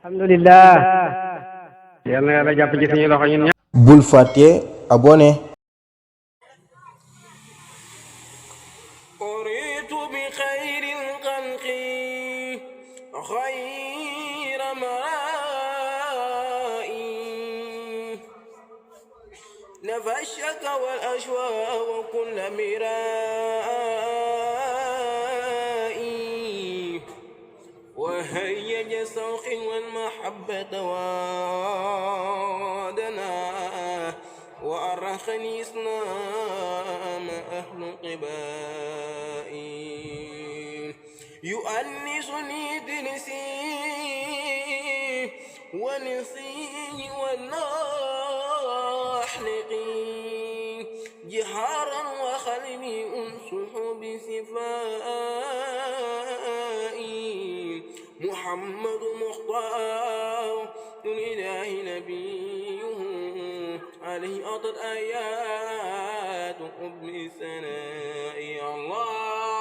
alhamdulillah yal na yàlla jàpp ci suñu loxo ñun ñëpp. bul fàtte abonné. أريد بخير الخلق خير مرائي نفى الشك والأشواء وكل مرائي وهيج السوق والمحبة وادنا وأرخني إسلام أهل قبائي يؤنسني دنسي ونسي والناحلقي جهارا وخلني أنسح بصفائي محمد مختار الإله نبيه عليه أطر آيات حب ثنائي الله